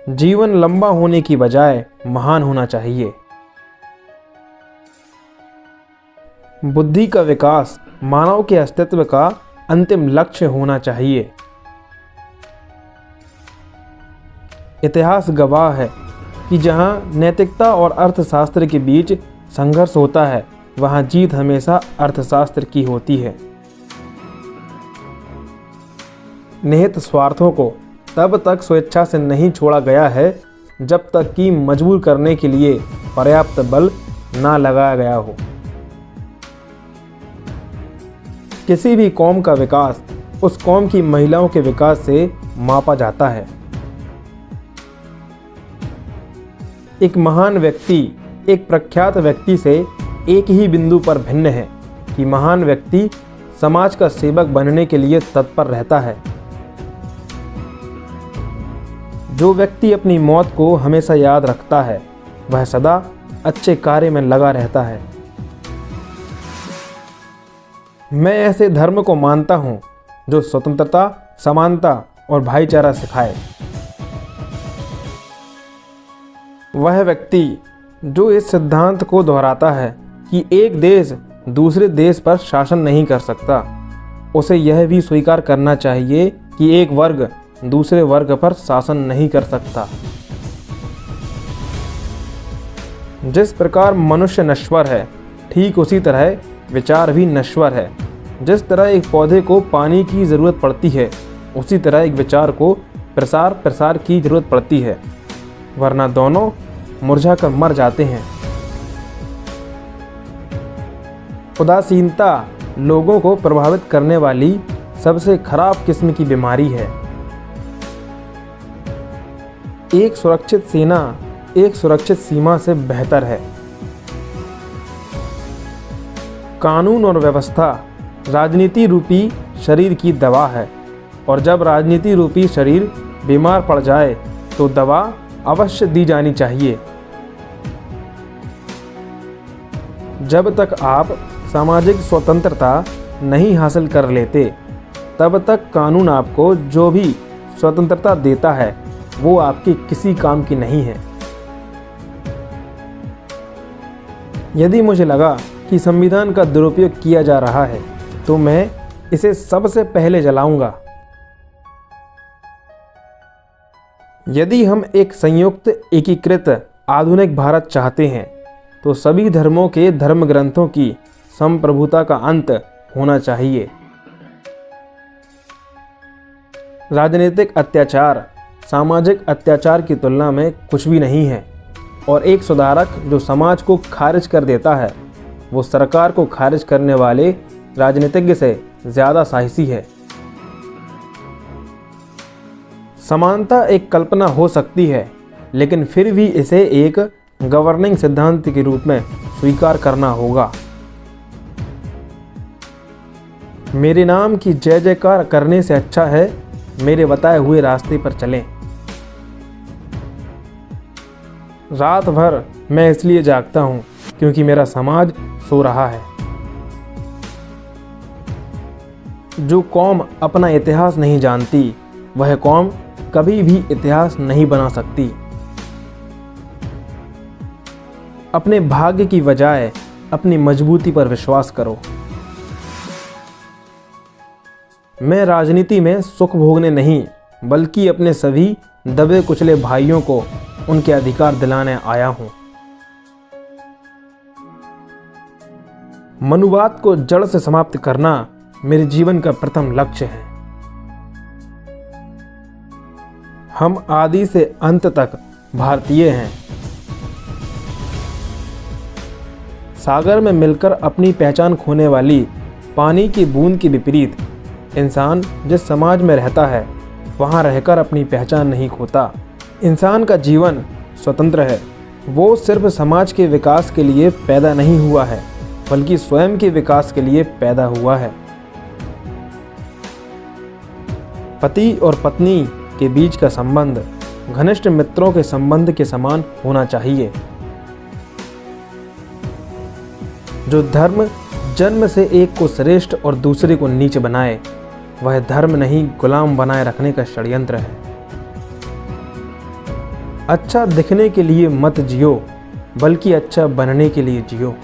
जीवन लंबा होने की बजाय महान होना चाहिए। बुद्धि का विकास मानव के अस्तित्व का अंतिम लक्ष्य होना चाहिए। इतिहास गवाह है कि जहां नैतिकता और अर्थशास्त्र के बीच संघर्ष होता है, वहां जीत हमेशा अर्थशास्त्र की होती है। निहित स्वार्थों को तब तक स्वेच्छा से नहीं छोड़ा गया है जब तक कि मजबूर करने के लिए पर्याप्त बल ना लगाया गया हो। किसी भी कौम का विकास उस कौम की महिलाओं के विकास से मापा जाता है। एक महान व्यक्ति एक प्रख्यात व्यक्ति से एक ही बिंदु पर भिन्न है कि महान व्यक्ति समाज का सेवक बनने के लिए तत्पर रहता है। जो व्यक्ति अपनी मौत को हमेशा याद रखता है, वह सदा अच्छे कार्य में लगा रहता है। मैं ऐसे धर्म को मानता हूँ जो स्वतंत्रता, समानता और भाईचारा सिखाए। वह व्यक्ति जो इस सिद्धांत को दोहराता है कि एक देश दूसरे देश पर शासन नहीं कर सकता, उसे यह भी स्वीकार करना चाहिए कि एक वर्ग दूसरे वर्ग पर शासन नहीं कर सकता। जिस प्रकार मनुष्य नश्वर है, ठीक उसी तरह विचार भी नश्वर है। जिस तरह एक पौधे को पानी की ज़रूरत पड़ती है, उसी तरह एक विचार को प्रसार की ज़रूरत पड़ती है, वरना दोनों मुरझा कर मर जाते हैं। उदासीनता लोगों को प्रभावित करने वाली सबसे खराब किस्म की बीमारी है। एक सुरक्षित सेना एक सुरक्षित सीमा से बेहतर है। कानून और व्यवस्था राजनीति रूपी शरीर की दवा है, और जब राजनीति रूपी शरीर बीमार पड़ जाए तो दवा अवश्य दी जानी चाहिए। जब तक आप सामाजिक स्वतंत्रता नहीं हासिल कर लेते, तब तक कानून आपको जो भी स्वतंत्रता देता है वो आपके किसी काम की नहीं है। यदि मुझे लगा कि संविधान का दुरुपयोग किया जा रहा है, तो मैं इसे सबसे पहले जलाऊंगा। यदि हम एक संयुक्त, एकीकृत, आधुनिक भारत चाहते हैं, तो सभी धर्मों के धर्म ग्रंथों की संप्रभुता का अंत होना चाहिए। राजनीतिक अत्याचार सामाजिक अत्याचार की तुलना में कुछ भी नहीं है, और एक सुधारक जो समाज को खारिज कर देता है, वो सरकार को खारिज करने वाले राजनीतिज्ञ से ज़्यादा साहसी है। समानता एक कल्पना हो सकती है, लेकिन फिर भी इसे एक गवर्निंग सिद्धांत के रूप में स्वीकार करना होगा। मेरे नाम की जय जयकार करने से अच्छा है मेरे बताए हुए रास्ते पर चलें। रात भर मैं इसलिए जागता हूँ क्योंकि मेरा समाज सो रहा है। जो कौम अपना इतिहास नहीं जानती, वह कौम कभी भी इतिहास नहीं बना सकती। अपने भाग्य की बजाय अपनी मजबूती पर विश्वास करो। मैं राजनीति में सुख भोगने नहीं, बल्कि अपने सभी दबे कुचले भाइयों को उनके अधिकार दिलाने आया हूं। मनुवाद को जड़ से समाप्त करना मेरे जीवन का प्रथम लक्ष्य है। हम आदि से अंत तक भारतीय हैं। सागर में मिलकर अपनी पहचान खोने वाली पानी की बूंद के विपरीत, इंसान जिस समाज में रहता है, वहाँ रहकर अपनी पहचान नहीं खोता। इंसान का जीवन स्वतंत्र है। वो सिर्फ समाज के विकास के लिए पैदा नहीं हुआ है, बल्कि स्वयं के विकास के लिए पैदा हुआ है। पति और पत्नी के बीच का संबंध घनिष्ठ मित्रों के संबंध के समान होना चाहिए। जो धर्म जन्म से एक को श्रेष्ठ और दूसरे को नीच बनाए, वह धर्म नहीं गुलाम बनाए रखने का षड्यंत्र है। अच्छा दिखने के लिए मत जियो, बल्कि अच्छा बनने के लिए जियो।